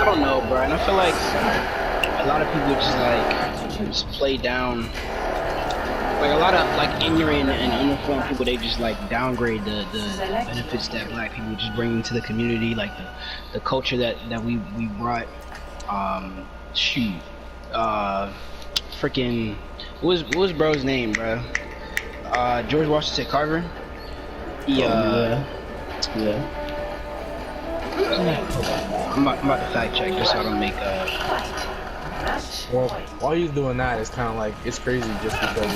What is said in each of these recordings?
don't know, bro. And I feel like a lot of people just play down. Like a lot of like ignorant and uninformed people, they just like downgrade the benefits that black people just bring into the community, like the culture that we brought. Shoot, freaking, what was bro's name, bro? George Washington Carver. He yeah. I'm about to fact check just so I don't make Well, while he's doing that, it's kind of like, it's crazy just because,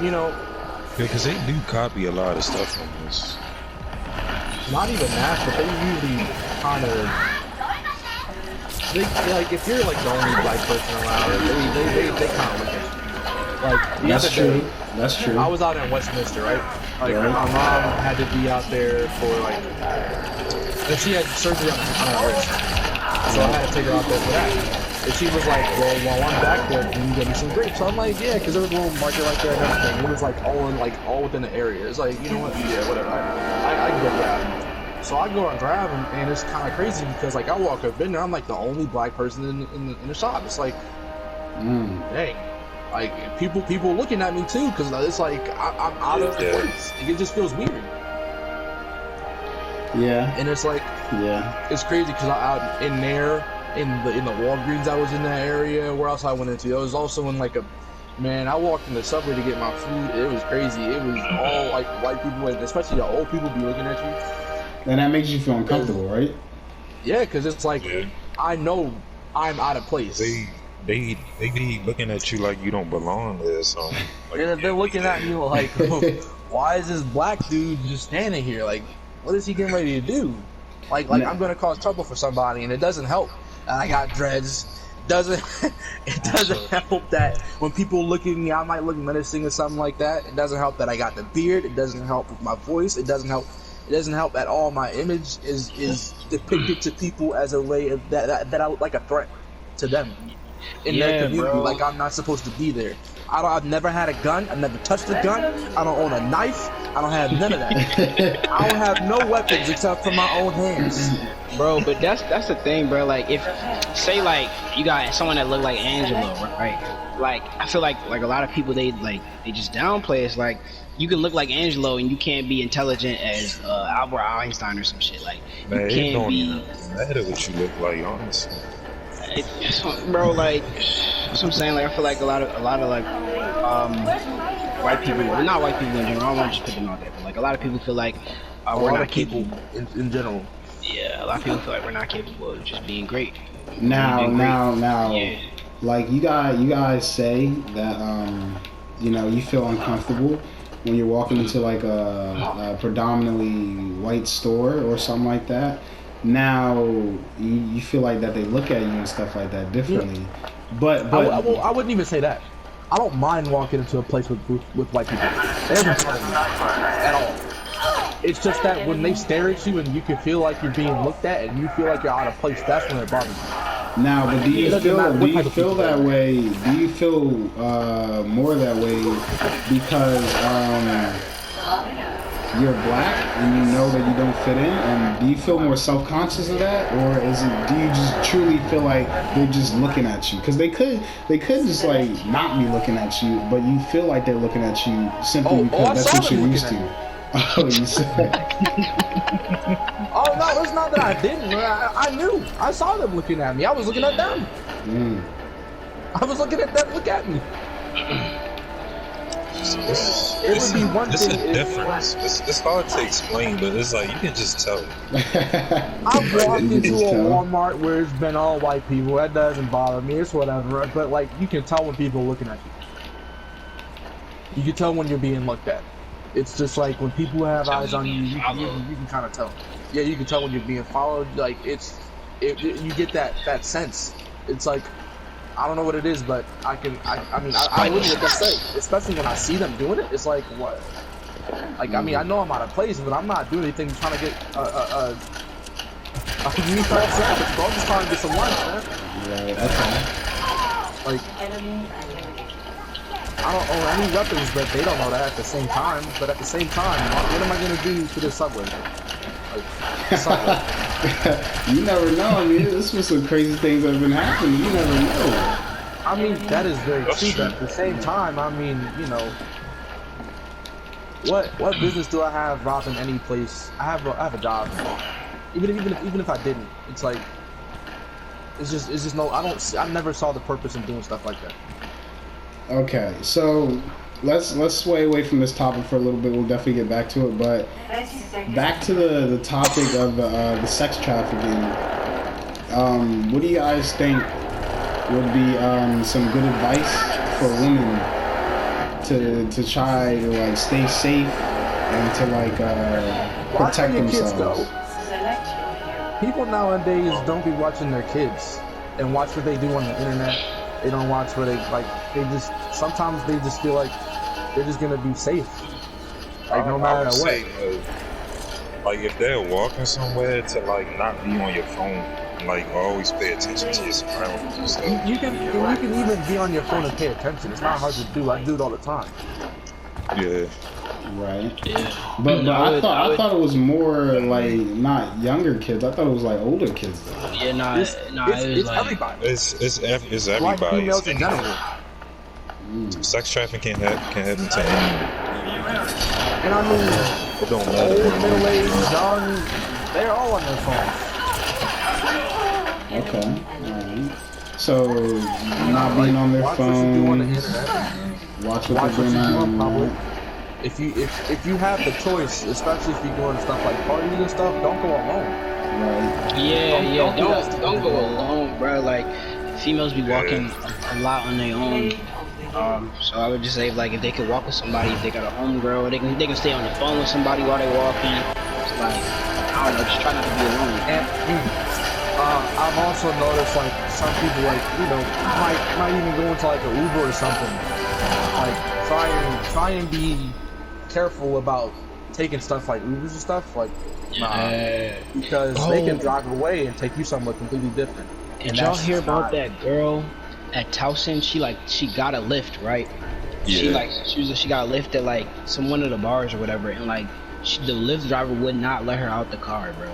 you know, because they do copy a lot of stuff from this. not even that, but they usually kind of, like, if you're like the only black person around, they kind of look at you. Like, the other day, That's true. I was out in Westminster, right? Like, Right. my mom had to be out there for, like, and she had surgery on her wrist. So I had to take her out there for that. And she was like, well, while I'm back there, can you get me some grapes? So I'm like, yeah, because there was a little market right there and everything. It was like all within the area. It's like, you know what? Yeah, whatever. I can go grab them. So I go and grab them, and it's kind of crazy because like I walk up in there, I'm like the only black person in the shop. It's like, dang. Like people looking at me too, because it's like I'm out of place. It just feels weird. Yeah. And it's like, it's crazy because I in there in the Walgreens I was in that area. Where else I went into? I was also in like I walked in the subway to get my food. It was crazy. It was all like white people, and especially the old people be looking at you. And that makes you feel uncomfortable, right? Yeah, because it's like I know I'm out of place. They be looking at you like you don't belong there, so like, They're looking at me like, why is this black dude just standing here? Like, what is he getting ready to do? Like I'm gonna cause trouble for somebody, and it doesn't help. I got dreads. It doesn't help that when people look at me, I might look menacing or something like that. It doesn't help that I got the beard. It doesn't help with my voice. It doesn't help at all. My image is depicted to people as a way of that I look like a threat to them in their community. Bro. Like I'm not supposed to be there. I've never had a gun. I've never touched a gun. I don't own a knife. I don't have none of that. I don't have no weapons except for my own hands. bro. But that's the thing, bro. Like if say like you got someone that look like Angelo, right? Like I feel like a lot of people they just downplay. It's like you can look like Angelo and you can't be intelligent as Albert Einstein or some shit. Like man, you can't be. It don't matter what you look like, honestly. Bro, like that's what I'm saying. Like I feel like a lot of like white people, well, not white people in general. I don't want to just put them out there, but like a lot of people feel like we're not capable in general. Yeah, a lot of people feel like we're not capable of just being great. Now, Yeah. like you guys say that you feel uncomfortable when you're walking into like a predominantly white store or something like that. Now you feel like that they look at you and stuff like that differently. But I wouldn't even say that. I don't mind walking into a place with white people. They don't bother me at all. It's just that when they stare at you and you can feel like you're being looked at and you feel like you're out of place, that's when it bothers me. Now, but do you feel that way? Do you feel more that way because you're black and you know that you don't fit in? And do you feel more self-conscious of that, or do you just truly feel like they're just looking at you? Because they could just like not be looking at you, but you feel like they're looking at you simply because that's what you're used to. Oh, you said. Oh no, it's not that I didn't. I knew. I saw them looking at me. I was looking at them. I was looking at them look at me. It would be one It's thing. a difference. It's hard to explain, but it's like you can just tell. I've walked into a Walmart where it's been all white people. That doesn't bother me. It's whatever. But like, you can tell when people are looking at you. You can tell when you're being looked at. It's just like when people have eyes on you, you can kind of tell. Yeah, you can tell when you're being followed. Like you get that sense. It's like, I don't know what it is, but I wouldn't even say, especially when I see them doing it. It's like, what? Like, I mean, I know I'm out of place, but I'm not doing anything trying to get a new type sandwich, bro. I'm just trying to get some lunch, man. Yeah, okay. Like, I don't own any weapons, but they don't know that at the same time. But at the same time, what am I gonna do to the subway? Like, subway. You never know. I mean, this was some crazy things that have been happening. You never know. I mean, that is very That's true. true. But at the same time, I mean, you know, what business do I have robbing any place? I have a job. Even if I didn't, it's like it's just no. I never saw the purpose in doing stuff like that. Okay, so let's sway away from this topic for a little bit. We'll definitely get back to it, but back to the topic of the sex trafficking. What do you guys think would be some good advice for women to try to like stay safe and to like protect Watch where your kids themselves? go. People nowadays don't be watching their kids and watch what they do on the internet. They don't watch what they just sometimes they just feel like they're just gonna be safe. Like no I matter would what. say, like if they're walking somewhere, to like not be on your phone, like always pay attention to your surroundings and stuff. You can even be on your phone and pay attention. It's not hard to do. I do it all the time. Yeah. Right. Yeah. But No, I would- thought it was more like not younger kids. I thought it was like older kids though. Yeah, nah, It's, it it's, was it's like, everybody. It's Black everybody. females in general. Sex trafficking can happen to anyone. And I mean, It don't old, matter. middle-aged, young, they're all on their phones. Okay. Alright. So not being on their Watch what you do on the phones. internet. Watch what Watch they're what you doing do in on public. If you have the choice, especially if you're doing stuff like parties and stuff, don't go alone. Right. yeah, Don't do that stuff. don't go alone, bro. Like females be walking a lot on their own. So I would just say like if they could walk with somebody, if they got a homegirl, they can stay on the phone with somebody while they're walking. It's like I don't know, just try not to be alone. And I've also noticed like some people like might even go into like an Uber or something. Like try and be careful about taking stuff like Ubers and stuff like because they can drive away and take you somewhere completely different. Did And y'all that's hear just about not- that girl at Towson? She got a lift, right? Yeah. She got a lift at like one of the bars or whatever, and like the lift driver would not let her out the car, bro.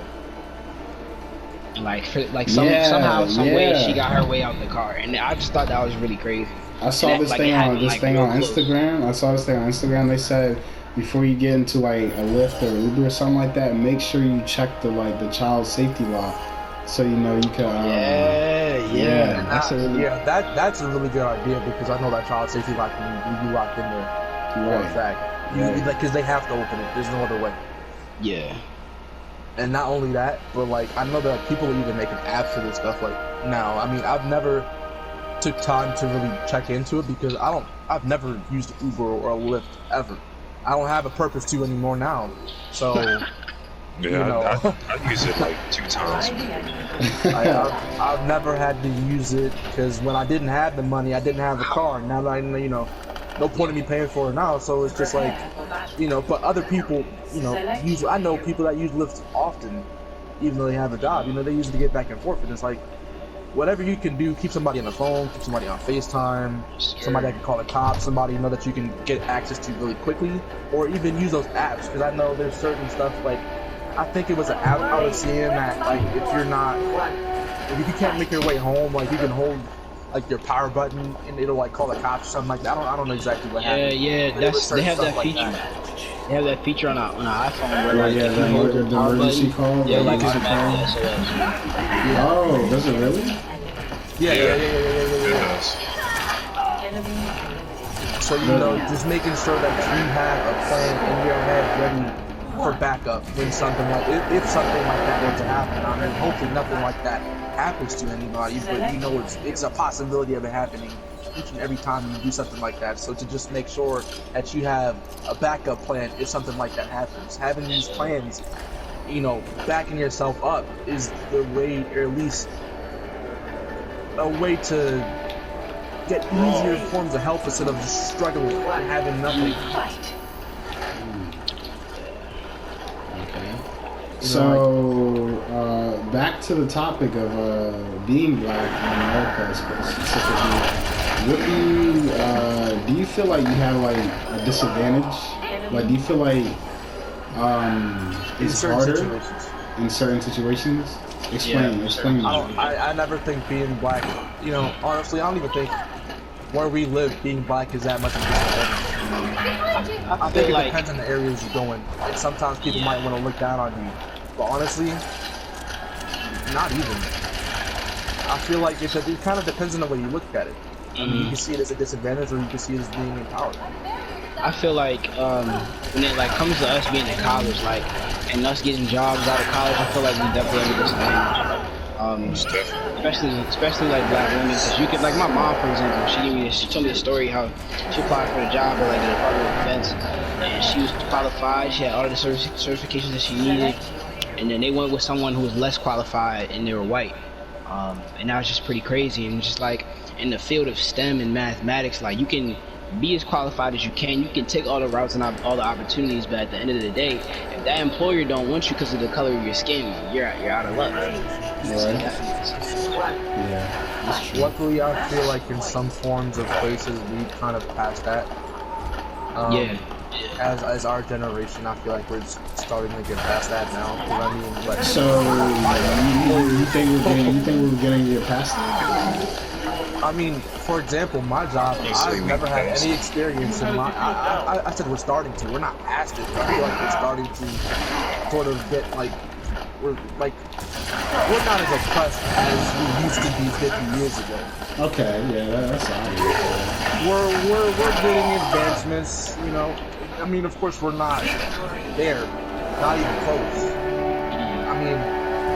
And like somehow, some way, she got her way out the car, and I just thought that was really crazy. I saw And this like, thing it on happened, like, real close. Instagram. I saw this thing on Instagram. They said before you get into like a Lyft or Uber or something like that, make sure you check the child safety lock, so you know you can. Yeah. That's a really that's a really good idea because I know that child safety lock can be locked in there for a Right. fact. Right. Because they have to open it. There's no other way. yeah. And not only that, but like I know that people are even making apps for this stuff. Like now, I mean, I've never took time to really check into it because I've never used Uber or Lyft ever. I don't have a purpose to anymore now. So Yeah, you know. I use it like 2 times. I've never had to use it because when I didn't have the money, I didn't have a car. Now that I know, no point in me paying for it now. So it's just like, but other people, use. I know people that use Lyft often, even though they have a job. They use it to get back and forth. And it's like, whatever you can do, keep somebody on the phone, keep somebody on FaceTime, somebody that can call the cops, somebody that you can get access to really quickly, or even use those apps. Because I know there's certain stuff like. I think it was an app I was seeing that like if you can't make your way home, like you can hold like your power button and it'll like call the cops or something like that. I don't know exactly what happened. Yeah. But it was They have certain that stuff like feature. that. They have that feature on an iPhone where like Yeah, if you the hold emergency power button, call, yeah, the like emergency automatic SOS. Oh, does it really? Yeah. It does. So just making sure that you have a plan in your head ready for backup when something like if something like that were to happen. I mean, hopefully nothing like that happens to anybody, but it's a possibility of it happening each and every time you do something like that. So to just make sure that you have a backup plan if something like that happens. Having these plans, backing yourself up is the way, or at least a way to get easier forms of help instead of just struggling and having nothing. So back to the topic of being black in America specifically. What do you feel like you have like a disadvantage? Like, do you feel like In it's certain harder? situations. in certain situations? Explain. Yeah. Explain. I never think being black, you know, honestly, I don't even think where we live being black is that much of a disadvantage. I think it depends on the areas you're going. And sometimes people might want to look down on you. But honestly, not even. I feel like it kind of depends on the way you look at it. I mean, you can see it as a disadvantage or you can see it as being empowered. I feel like when it like comes to us being in college, like, and us getting jobs out of college, I feel like we definitely have a disadvantage. Especially like black women, because you could, like my mom for example, she told me a story how she applied for the job at like the Department of Defense, and she was qualified, she had all of the certifications that she needed, and then they went with someone who was less qualified and they were white. And that was just pretty crazy. And just like in the field of STEM and mathematics, like you can be as qualified as you can take all the routes and all the opportunities, but at the end of the day, if that employer don't want you because of the color of your skin, you're out of luck. Yeah, that's true. Luckily, I feel like in some forms of places we kind of passed that. As our generation, I feel like we're just starting to get past that now. I mean, like, So you think we're getting to get past that? I mean, for example, my job, I've never had any experience in my. I said we're starting to. We're not past it. But I feel like we're starting to sort of get like we're not as oppressed as we used to be 50 years ago. Okay, yeah, that's obvious. We're getting advancements, you know. I mean, of course, we're not there, not even close. I mean,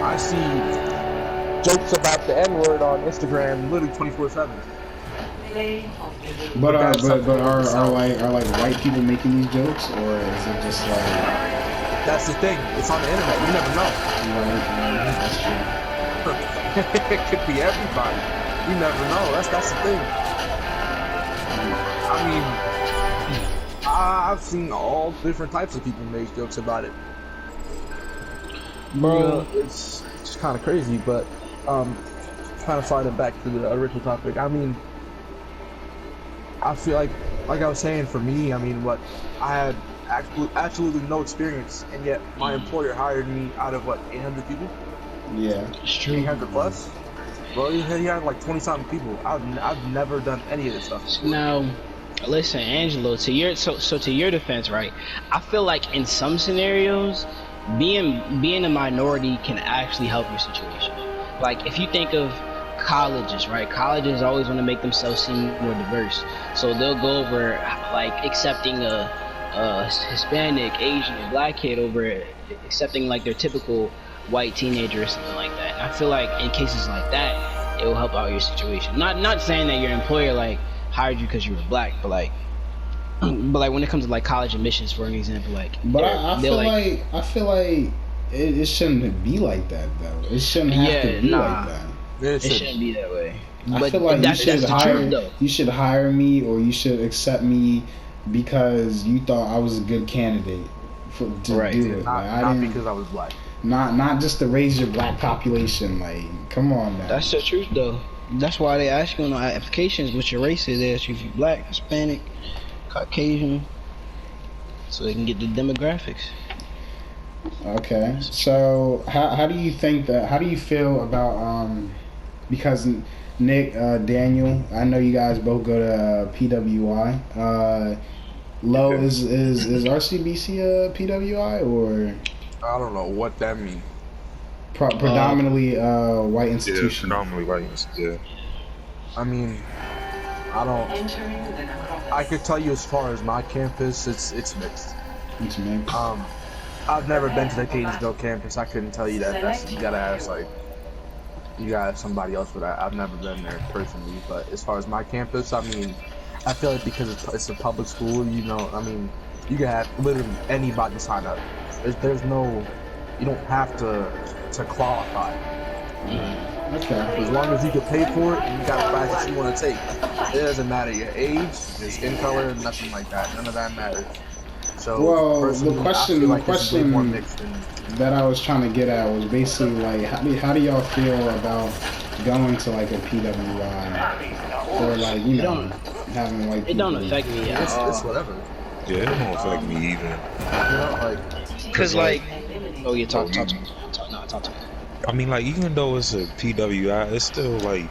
I see jokes about the N-word on Instagram literally 24/7. But are like white people making these jokes, or is it just like? That's the thing. It's on the internet. You never know. Right, that's true. It could be everybody. You never know. That's the thing. I mean, I've seen all different types of people make jokes about it. Bro, you know, it's just kind of crazy, but trying to slide it back to the original topic. I mean, I feel like I was saying, for me, I mean, what I had absolutely no experience, and yet my employer hired me out of 800 people. Yeah, it's true. 800 plus. Bro, he had like 20-something people. I've never done any of this stuff. Now, listen, Angelo, to your defense, right? I feel like in some scenarios, being a minority can actually help your situation. Like if you think of colleges, right? Colleges always want to make themselves seem more diverse, so they'll go over like accepting a Hispanic, Asian, or black kid over accepting like their typical white teenager or something like that. And I feel like in cases like that, it will help out your situation. Not saying that your employer like hired you because you were black, but like when it comes to like college admissions, for an example, like. But I feel like it shouldn't be like that though. It shouldn't have to be like that. It shouldn't be that way. I feel like you should hire me, or you should accept me because you thought I was a good candidate to do it. Not because I was black. Not just to raise your black population. Like, come on now. That's the truth though. That's why they ask you on the applications what your race is. They ask you if you're black, Hispanic, Caucasian, so they can get the demographics. Okay, so how do you feel about because Nick, Daniel, I know you guys both go to PWI. Lo, is RCBC a PWI, or I don't know what that means. Predominantly white institution. Yeah, predominantly white institution. I mean, I could tell you as far as my campus, it's mixed. It's mixed. I've never been to the Catonsville campus. I couldn't tell you that. You gotta ask somebody else for that. I've never been there personally. But as far as my campus, I mean, I feel like because it's a public school, you know, I mean, you can have literally anybody sign up. There's no, you don't have to qualify. Okay. As long as you can pay for it and you got a class that you want to take, it doesn't matter your age, your skin color, nothing like that. None of that matters. So, well, the question that I was trying to get at was basically like, how do y'all feel about going to like a PWI, or like, you know, having white people? It don't affect me. It's whatever. Yeah, it don't affect me either. You know, like, cause like, oh, you talk now. talk to me. I mean, like, even though it's a PWI, it's still like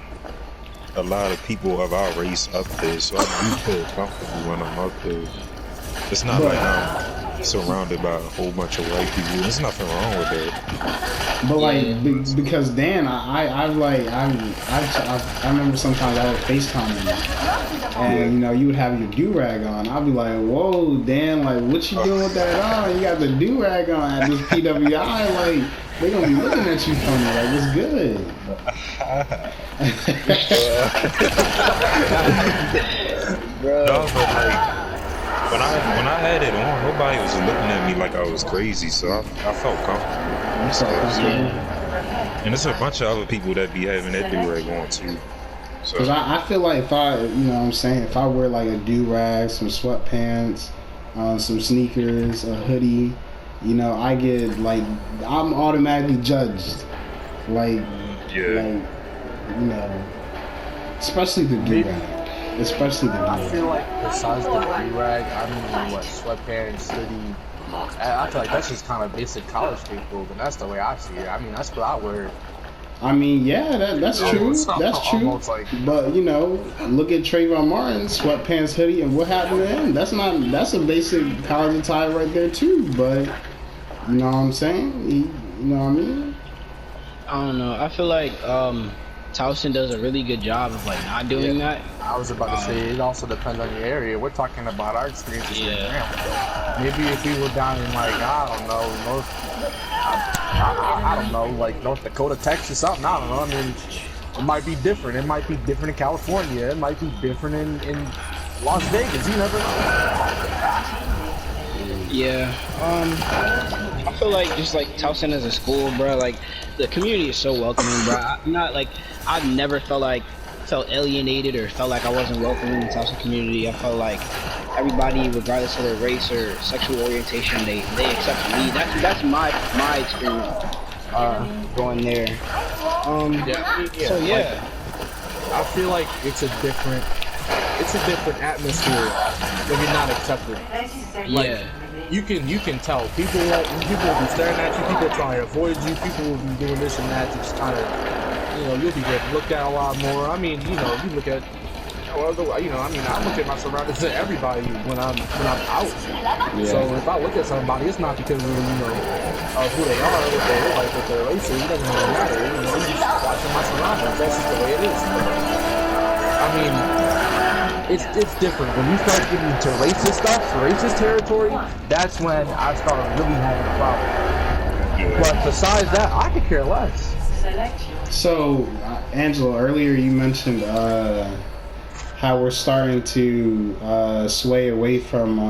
a lot of people of our race up there, so I do feel comfortable when I'm up there. It's not like I'm surrounded by a whole bunch of white people. There's nothing wrong with that. But like, because Dan, I remember sometimes I would FaceTime him, and you know, you would have your do rag on. I'd be like, "Whoa, Dan, like, what you doing with that on? You got the do rag on at this PWI, like, they gonna be looking at you funny, like, what's good?" Bro. No, but like, when I had it on, nobody was looking at me like I was crazy, so I felt comfortable. Yeah. And there's a bunch of other people that be having that do-rag on too. So Cause I feel like if I, you know what I'm saying, if I wear like a do-rag, some sweatpants, some sneakers, a hoodie, you know, I get like, I'm automatically judged. Like, yeah. you know, especially the do-rag. Especially the I do-rag. feel like besides the do-rag, I mean, what, sweatpants, hoodie, I feel like that's just kind of basic college people, and that's the way I see it. I mean, that's what I wear. I mean, yeah, that's true. That's true. Almost like, But you know, look at Trayvon Martin, sweatpants, hoodie, and what happened to him? That's a basic college attire right there too. But you know what I'm saying? You know what I mean? I don't know. I feel like Towson does a really good job of like not doing that. I was about to say, it also depends on your area. We're talking about our experiences here in Graham. Maybe if we were down in like, I don't know, I don't know, like North Dakota, Texas, something, I don't know. I mean, it might be different. It might be different in California. It might be different in Las Vegas. You never know. Yeah. I feel like just like Towson as a school, bro. Like the community is so welcoming, bro. I'm not like I've never felt alienated or felt like I wasn't welcome in the Towson community. I felt like everybody, regardless of their race or sexual orientation, they accepted me. That's my experience going there. So yeah, I feel like it's a different atmosphere when you're not accepted. Like, yeah. You can tell people will be staring at you, people trying to avoid you, people will be doing this and that to just kind of, you know, you'll be getting looked at a lot more. I mean, you know, you look at, I look at my surroundings and everybody when I'm out. Yeah. So if I look at somebody, it's not because of, you know, of who they are, what they look like, what their race is. It doesn't really matter. You know, I'm just watching my surroundings. That's just the way it is. I mean, it's different. When you start getting into racist stuff, racist territory, that's when I start really having a problem. But besides that, I could care less. So, Angela, earlier you mentioned how we're starting to sway away from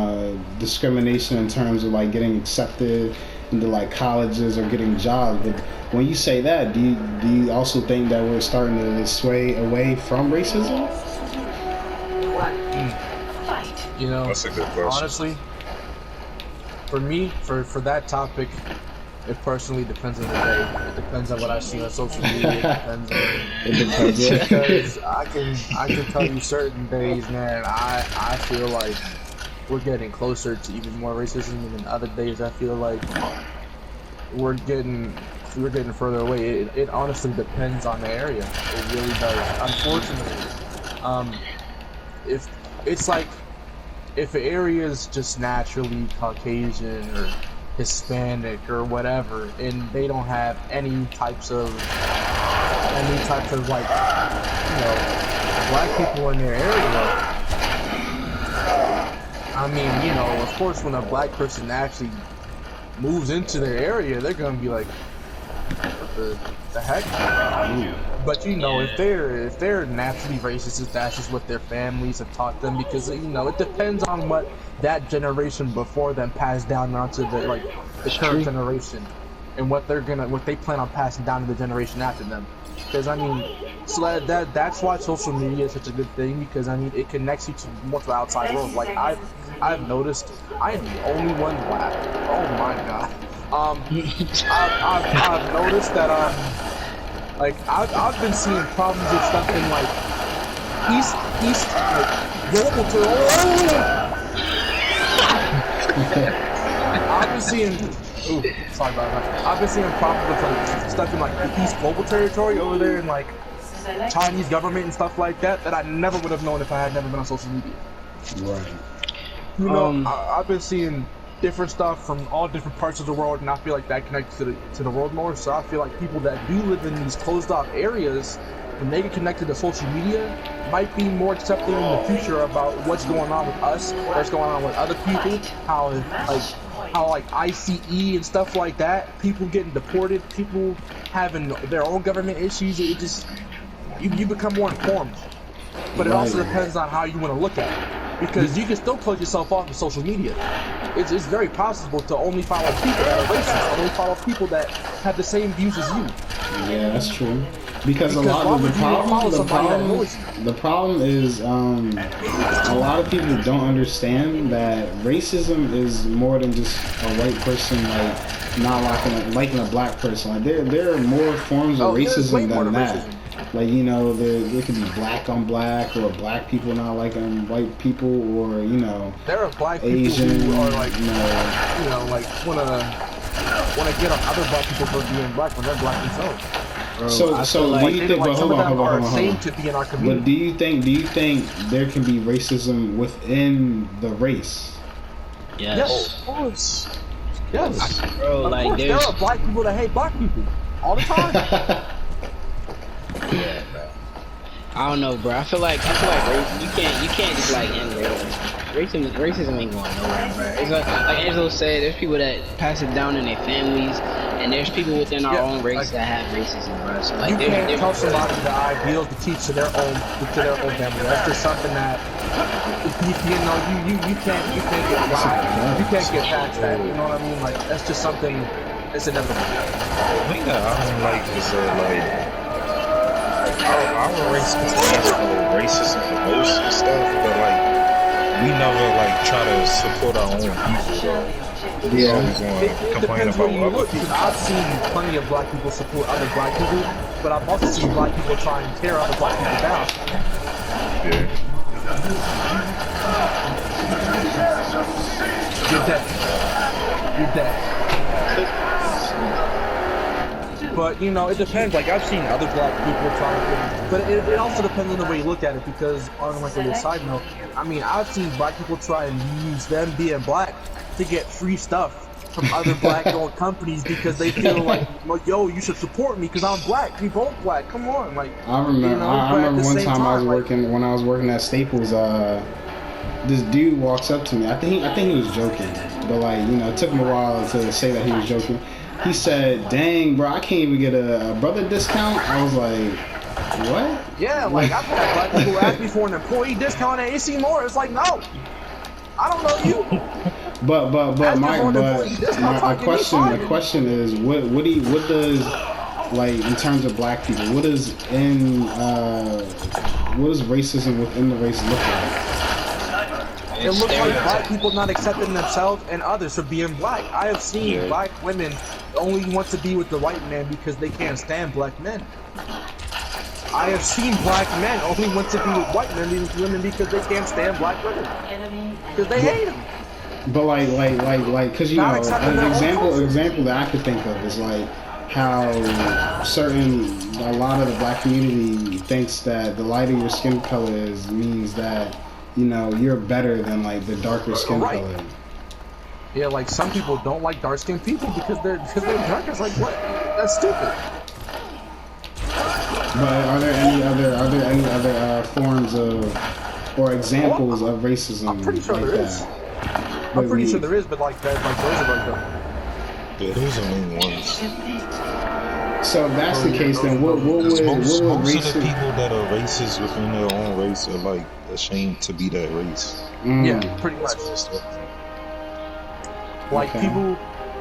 discrimination in terms of like getting accepted into like colleges or getting jobs. But when you say that, do you also think that we're starting to sway away from racism? You know, That's a good question. honestly, for me, for that topic, it personally depends on the day. It depends on what I see on social media. It depends because I can tell you certain days, man, I feel like we're getting closer to even more racism, and then other days I feel like we're getting further away. It honestly depends on the area. It really does. Unfortunately, if it's like, if an area is just naturally Caucasian or Hispanic or whatever, and they don't have any types of like, you know, black people in their area, I mean, you know, of course, when a black person actually moves into their area, they're gonna be like, what the heck? But you know, if they're naturally racist, that's just what their families have taught them, because you know, it depends on what that generation before them passed down onto the current generation, and what they plan on passing down to the generation after them. Because I mean, so that's why social media is such a good thing, because I mean, it connects you to more to the outside world. Like I've noticed, I am the only one black. Oh my god. I've noticed that like I've been seeing problems with stuff in like east like I've been seeing Ooh, sorry about that. I've been seeing problems with like stuff in like the East Global territory over there in like Chinese government and stuff like that I never would have known if I had never been on social media. Right. You know, I've been seeing different stuff from all different parts of the world, and I feel like that connects to the world more. So I feel like people that do live in these closed off areas, when they get connected to social media, might be more accepting in the future about what's going on with us, what's going on with other people, how ICE and stuff like that, people getting deported, people having their own government issues. It just you become more informed, but it also depends on how you want to look at it, because you can still close yourself off of social media. It's very possible to only follow people that are racist, only follow people that have the same views as you. Yeah, that's true. Because a lot of the problem is a lot of people don't understand that racism is more than just a white person like not liking a black person. Like there are more forms of racism than that. Racism. Like, you know, there could be black on black, or black people not liking white people, or, you know, there are black Asian, people who are like, you know, like wanna get on other black people for being black when they're black themselves. So do you think? But hold on. To be in our community. But do you think there can be racism within the race? Yes. Yes, of course. Yes. Bro, of like course. There are black people that hate black people all the time. Yeah, bro. I don't know, bro. I feel like you can't just like end racism. Racism ain't going nowhere, bro. It's like Angelo said, there's people that pass it down in their families, and there's people within our own race that have racism, bro. So like, you can't tell somebody the ideals to teach to their own family. That's just something that you can't get past that. You know what I mean? Like, that's just something. It's inevitable. The thing that I don't like is like. Our race contains racism the most and stuff, but like we never like try to support our own people. Yeah, it complain about where you look, because I've seen plenty of black people support other black people, but I've also seen black people try and tear other black people down. Yeah. You're dead. But, you know, it depends. Like, I've seen other black people try to... But it also depends on the way you look at it, because, on like a little side note, I mean, I've seen black people try and use them being black to get free stuff from other black-owned companies, because they feel like, yo, you should support me because I'm black. We both black. Come on. Like, I remember, you know, I remember one time when I was working at Staples, this dude walks up to me. I think he was joking, but like, you know, it took him a while to say that he was joking. He said, "Dang, bro, I can't even get a brother discount." I was like, "What?" Yeah, like I've had black people ask me for an employee discount at AC Moore. It's like, no, I don't know you. But my question is, what does, like, in terms of black people, what does racism within the race look like? It looks like black people not accepting themselves and others for being black. I have seen black women only want to be with the white man because they can't stand black men. I have seen black men only want to be with white women because they can't stand black women. Because they hate them. But like, cause you know, an example that I could think of is like how a lot of the black community thinks that the lighter your skin color is means that, you know, you're better than like the darker skin color. Yeah, like some people don't like dark skinned people because they're dark. It's like, what? That's stupid. But are there any other forms of or examples of racism? I'm pretty sure there is. I'm pretty sure there is, but like that, like those are like yeah, those are the only ones. So if that's the case, then what would most of the people that are racist within their own race are like ashamed to be that race. Yeah, pretty much. Like people,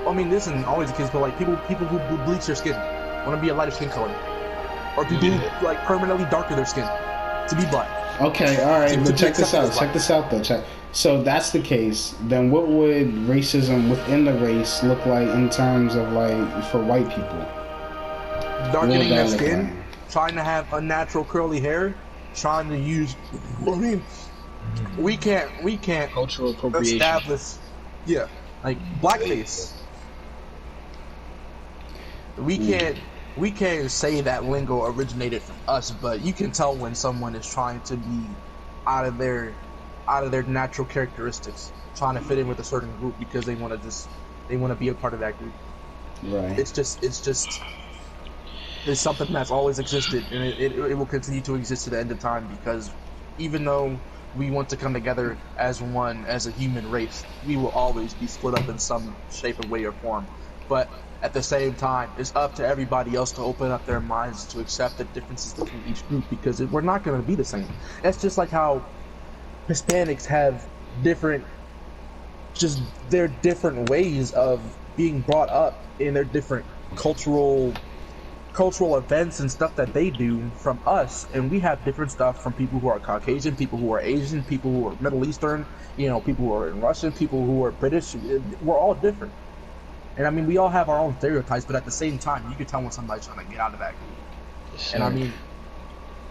I mean, this isn't always the case, but like people who bleach their skin want to be a lighter skin color, or people who like permanently darker their skin to be black. Okay, all right, but check this out. Check this out, though. So if that's the case, then what would racism within the race look like in terms of like for white people? Darkening their skin, trying to have unnatural curly hair, trying to use. I mean, we can't cultural appropriation. establish. Yeah, like blackface. We can't say that lingo originated from us, but you can tell when someone is trying to be out of their natural characteristics, trying to fit in with a certain group because they want to be a part of that group. Right. It's something that's always existed, and it will continue to exist to the end of time, because even though we want to come together as one, as a human race, we will always be split up in some shape or way or form. But at the same time, it's up to everybody else to open up their minds to accept the differences between each group, because we're not going to be the same. That's just like how Hispanics have their different ways of being brought up in their different cultural events and stuff that they do from us, and we have different stuff from people who are Caucasian, people who are Asian, people who are Middle Eastern, people who are Russian, people who are British. We're all different, and I mean, we all have our own stereotypes, but at the same time, you can tell when somebody's trying to get out of that group. Sure. And I mean,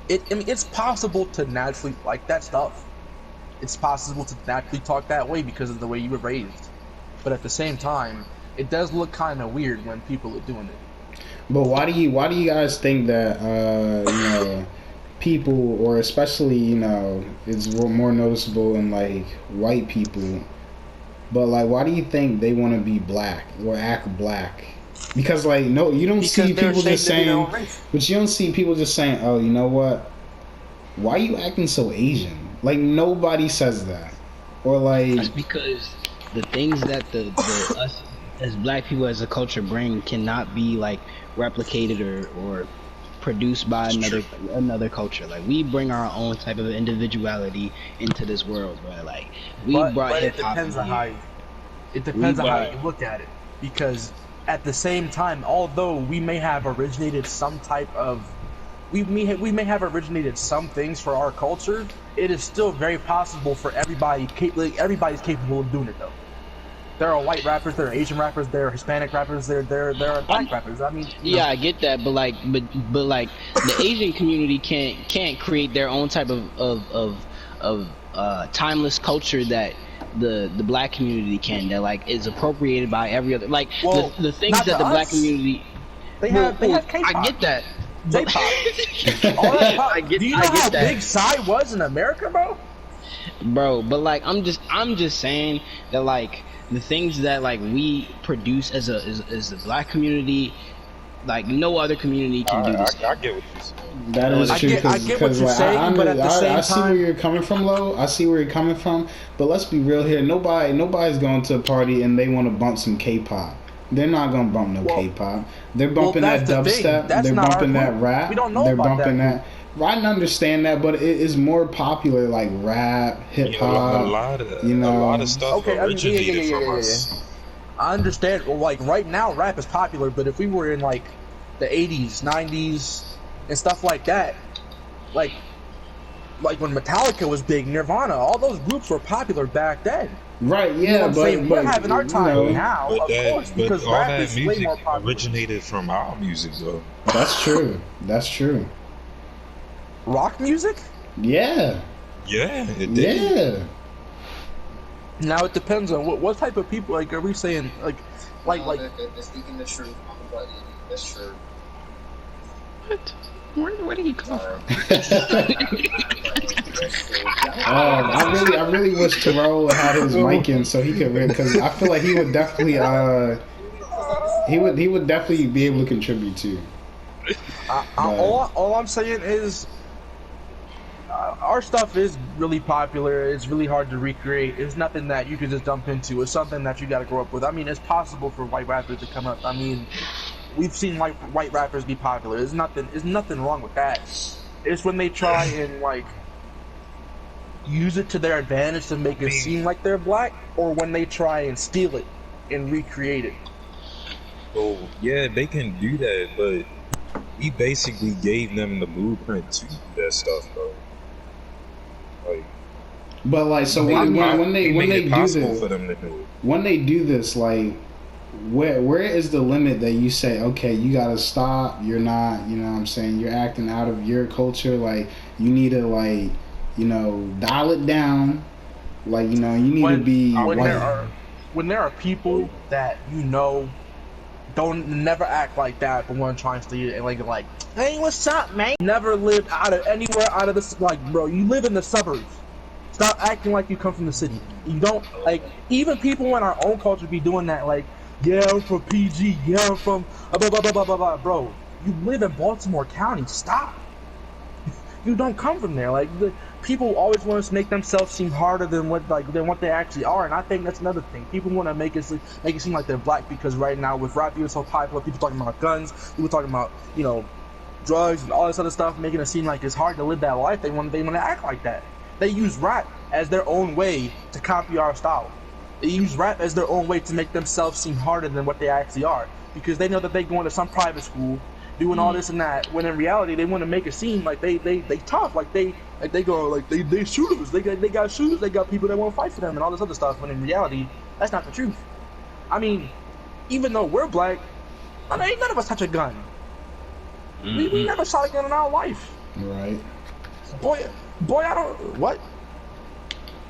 it's possible to naturally like that stuff. It's possible to naturally talk that way because of the way you were raised, but at the same time, it does look kind of weird when people are doing it. But why do you guys think that people, or especially it's more noticeable in like white people, but like why do you think they want to be black or act black? Because like you don't see people just saying, but you don't see people just saying, oh, you know what? Why are you acting so Asian? Like nobody says that, or like that's because the things that the us as black people as a culture bring cannot be like replicated or produced by another culture. Like we bring our own type of individuality into this world, bro. Like but it depends on how you look at it, because at the same time, although we may have originated some type of we may have originated some things for our culture, it is still very possible for everybody's capable of doing it though. There are white rappers, there are Asian rappers, there are Hispanic rappers, there are black rappers. I mean, I get that, but like the Asian community can't create their own type of timeless culture that the black community can. That like is appropriated by every other. Like the things that the black community they have K-pop. I get that. J-pop. All that pop. Do you know how big Psy was in America, bro? Bro, but like I'm just saying that like the things that like we produce as the black community, like no other community can do this. I get what you're saying. That is true. I get what you're saying, but at the same time, I see where you're coming from, Lo. I see where you're coming from. But let's be real here. Nobody's going to a party and they want to bump some K-pop. They're not gonna bump no K-pop. They're bumping that dubstep. They're bumping that rap. We don't know They're about bumping that. I understand that, but it is more popular like rap, hip hop. A lot of stuff originated from us. I understand. Well, like right now, rap is popular, but if we were in like the 80s, 90s, and stuff like that, like when Metallica was big, Nirvana, all those groups were popular back then. Right, yeah, but we're having our time now, of course, because all rap that is way music more popular. originated from our music, though. That's true. That's true. Rock music? Yeah. Yeah, it did. Yeah. Now it depends on what type of people. Like, are we saying like? They're speaking the truth. That's true. What? Where did he come from? I really wish Terrell had his mic in so he could read, because I feel like he would definitely he would definitely be able to contribute to. All I'm saying is our stuff is really popular. It's really hard to recreate. It's nothing that you can just dump into. It's something that you got to grow up with. I mean, it's possible for white rappers to come up. I mean, we've seen white rappers be popular. There's nothing wrong with that. It's when they try and like use it to their advantage to make it seem like they're black, or when they try and steal it and recreate it. Oh yeah, they can do that, but we basically gave them the blueprint to do that stuff, bro. Like, but like, so when they do this, for them to do it. When they do this, like, where is the limit that you say, okay, you gotta stop? You're not, you know what I'm saying? You're acting out of your culture. Like, you need to like, you know, dial it down. Like, you know, you need to be when there are people that you know don't never act like that when one trying to you and like, hey, what's up, man? Never lived out of anywhere out of this, like, bro, you live in the suburbs. Stop acting like you come from the city. You don't, like, even people in our own culture be doing that, like, yeah, I'm from PG, yeah, I'm from blah, blah, blah, blah, blah, blah. Bro, you live in Baltimore County, stop. You don't come from there. Like, people always want to make themselves seem harder than what they actually are, and I think that's another thing. People want to make it seem like they're black because right now with rap being so popular, people talking about guns, people talking about, you know, drugs and all this other stuff, making it seem like it's hard to live that life. They want to act like that. They use rap as their own way to copy our style. They use rap as their own way to make themselves seem harder than what they actually are, because they know that they going to some private school doing all this and that, when in reality they want to make it seem like they tough, like they shooters, they got shooters, they got people that want to fight for them and all this other stuff, when in reality that's not the truth. I mean, even though we're black, I mean, ain't none of us touch a gun. We never shot a gun in our life. Right. Boy, I don't. What?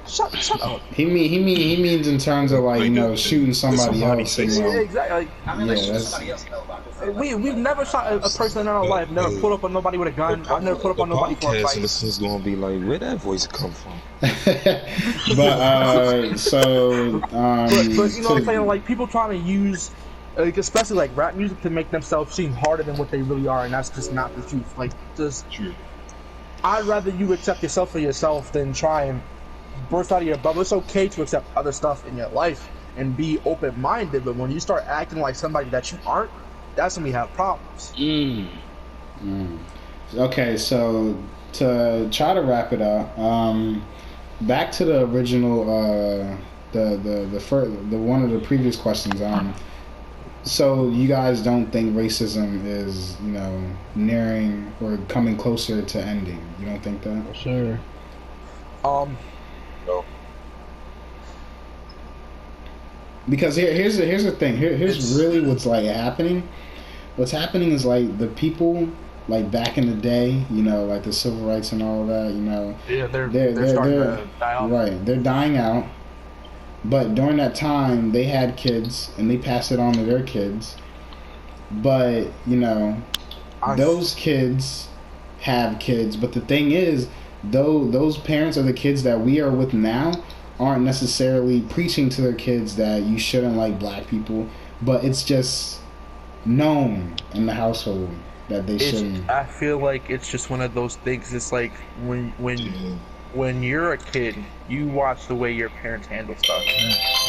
Shut up. He means in terms of like, you know, shooting somebody else. Yeah, exactly. We've never shot a person in our life. Never put up on nobody with a gun. I've never put up on nobody for a fight. Listeners gonna be like, where that voice come from? But so but you know what I'm saying? Like, people trying to use, like, especially like rap music, to make themselves seem harder than what they really are, and that's just not the truth. Like, just true. I'd rather you accept yourself for yourself than try and burst out of your bubble. It's okay to accept other stuff in your life and be open-minded, but when you start acting like somebody that you aren't, that's when we have problems. Okay, so to try to wrap it up, back to the original, the one of the previous questions. So you guys don't think racism is, you know, nearing or coming closer to ending? You don't think that? Sure. No. Because here's the thing. Here's really what's like happening. What's happening is like the people like back in the day, you know, like the civil rights and all of that, you know. Yeah, they're starting to die out. Right, they're dying out. But during that time, they had kids and they passed it on to their kids. But you know, those kids have kids. But the thing is, those parents of the kids that we are with now aren't necessarily preaching to their kids that you shouldn't like black people, but it's just known in the household that they shouldn't. I feel like it's just one of those things. It's like when you're a kid, you watch the way your parents handle stuff,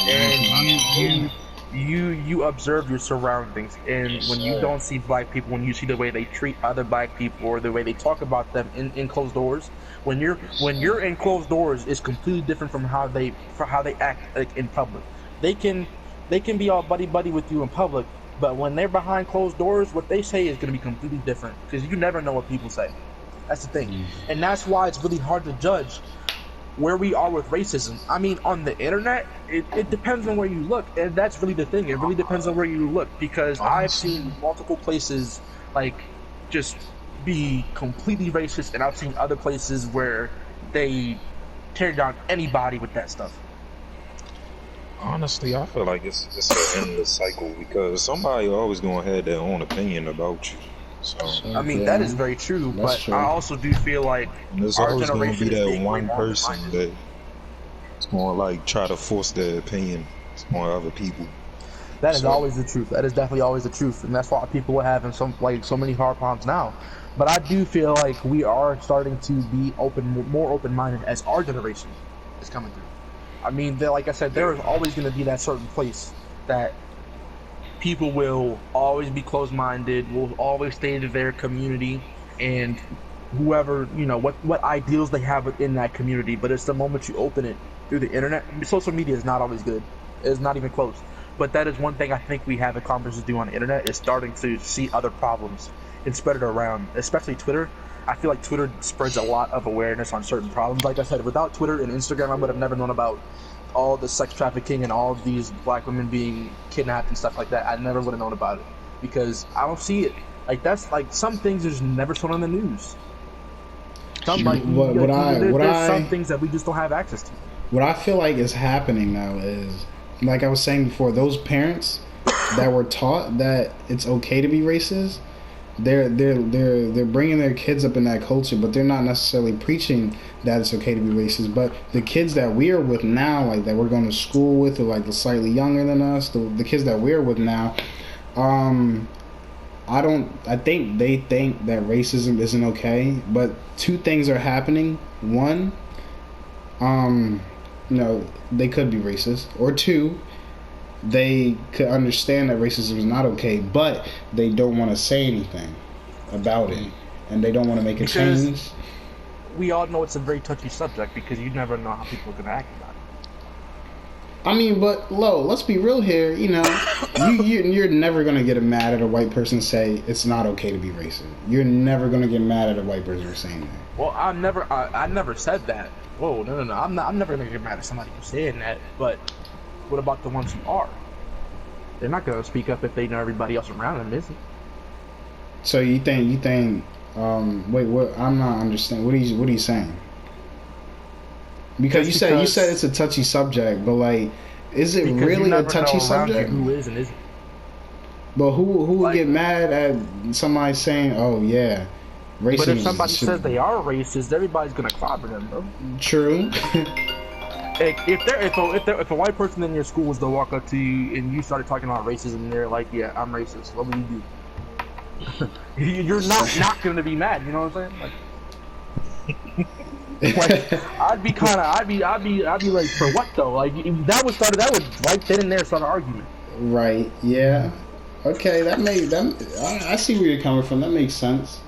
and you observe your surroundings. And when you don't see black people, when you see the way they treat other black people or the way they talk about them in closed doors, when you're in closed doors, it's completely different from how they act, like, in public. They can be all buddy with you in public, but when they're behind closed doors, what they say is going to be completely different, because you never know what people say. That's the thing. And that's why it's really hard to judge where we are with racism. I mean, on the internet, it depends on where you look, and that's really the thing. It really depends on where you look, because I've seen multiple places like just be completely racist, and I've seen other places where they tear down anybody with that stuff. Honestly, I feel like it's an endless cycle, because somebody always gonna have their own opinion about you. So I mean, that is very true, but true. I also do feel like there's our always gonna generation be is that being one way more person open-minded. that's gonna like try to force their opinion on other people. That is always the truth. That is definitely always the truth, and that's why people are having so many hard problems now. But I do feel like we are starting to be more open-minded as our generation is coming through. I mean, like I said, there is always going to be that certain place that people will always be closed-minded, will always stay to their community, and whoever, you know, what ideals they have within that community. But it's the moment you open it through the internet. Social media is not always good. It's not even close. But that is one thing I think we have accomplishers do on the internet, is starting to see other problems and spread it around, especially Twitter. I feel like Twitter spreads a lot of awareness on certain problems. Like I said, without Twitter and Instagram, I would have never known about all the sex trafficking and all of these black women being kidnapped and stuff like that. I never would have known about it, because I don't see it. Like, that's like, some things are just never shown on the news. Some things that we just don't have access to. What I feel like is happening now is, like I was saying before, those parents that were taught that it's okay to be racist, they're bringing their kids up in that culture, but they're not necessarily preaching that it's okay to be racist. But the kids that we're with now, like that we're going to school with, or like the slightly younger than us, the kids that we're with now, I think they think that racism isn't okay, but two things are happening. One, they could be racist, or two, they could understand that racism is not okay, but they don't want to say anything about it, and they don't want to make a change. We all know it's a very touchy subject because you never know how people are going to act about it. I mean, but let's be real here. You're never gonna get mad at a white person say it's not okay to be racist. You're never gonna get mad at a white person for saying that. Well, I never said that. Whoa, no. I'm never gonna get mad at somebody for saying that. But what about the ones who are? They're not gonna speak up if they know everybody else around them isn't. So you think? Wait, what? I'm not understanding. What are you saying? Because you said it's a touchy subject, but like, is it really a touchy subject? Who is and isn't? But who would get mad at somebody saying, "Oh yeah, racism"? But if somebody says they are racist, everybody's gonna clobber them, bro. True. If a white person in your school was to walk up to you and you started talking about racism, and they're like, "Yeah, I'm racist," what would you do? You're not gonna be mad. You know what I'm saying? Like, I'd be like, for what though? Like, if that would right then and there start an argument. Right. Yeah. Okay. I see where you're coming from. That makes sense.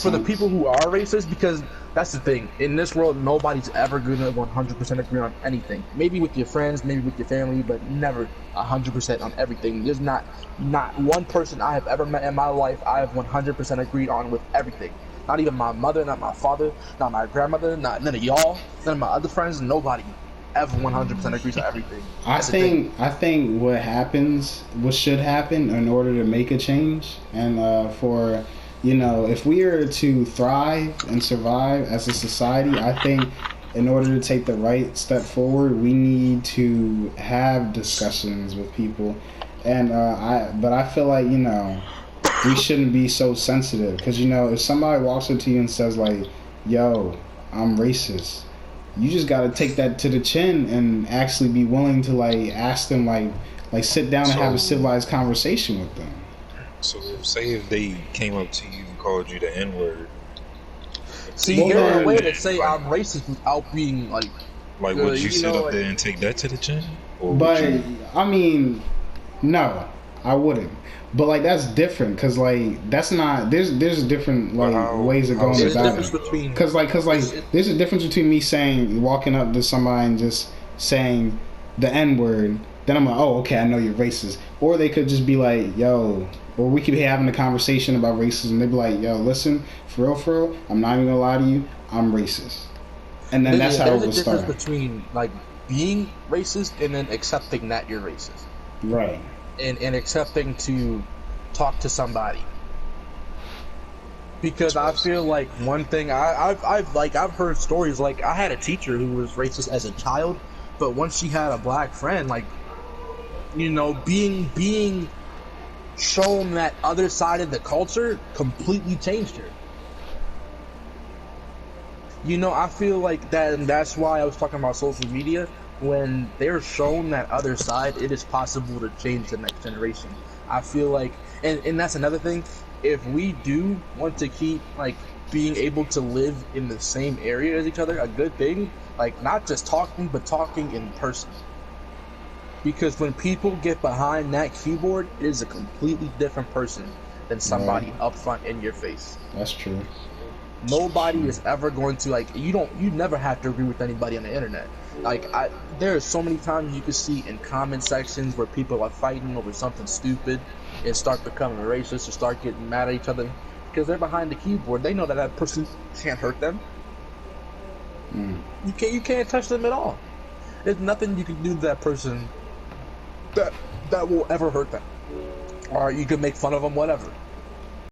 For the people who are racist, because that's the thing. In this world, nobody's ever gonna 100% agree on anything. Maybe with your friends, maybe with your family, but never 100% on everything. There's not one person I have ever met in my life I have 100% agreed on with everything. Not even my mother, not my father, not my grandmother, not none of y'all, none of my other friends. Nobody ever 100% agrees on everything. I think what should happen in order to make a change, and if we are to thrive and survive as a society, I think in order to take the right step forward, we need to have discussions with people, and I feel like we shouldn't be so sensitive, because if somebody walks up to you and says like, "Yo, I'm racist," you just got to take that to the chin and actually be willing to like ask them like sit down and have a civilized conversation with them. So say if they came up to you and called you the N-word. See, you're a way to say I'm racist without being like would you sit up there and take that to the chin? But I mean, no, I wouldn't. But like that's different, cause like that's not there's different ways of going about it. Cause there's a difference between me walking up to somebody and just saying the N-word. Then I'm like, oh, okay, I know you're racist. Or they could just be like, yo, or we could be having a conversation about racism. They'd be like, yo, listen, for real, I'm not even gonna lie to you, I'm racist. And then that's how it would start. There's a difference between like being racist and then accepting that you're racist. Right. And accepting to talk to somebody, because I feel like one thing I've heard stories, like I had a teacher who was racist as a child, but once she had a black friend, like being shown that other side of the culture completely changed her. I feel like that, and that's why I was talking about social media. When they're shown that other side, it is possible to change the next generation. I feel like, and that's another thing, if we do want to keep like being able to live in the same area as each other, a good thing, like not just talking, but talking in person. Because when people get behind that keyboard, it is a completely different person than somebody up front in your face. That's true. Nobody is ever going to you never have to agree with anybody on the internet. There are so many times you can see in comment sections where people are fighting over something stupid and start becoming racist or start getting mad at each other because they're behind the keyboard. They know that person can't hurt them. You can't touch them at all. There's nothing you can do to that person that will ever hurt them. Or you can make fun of them, whatever.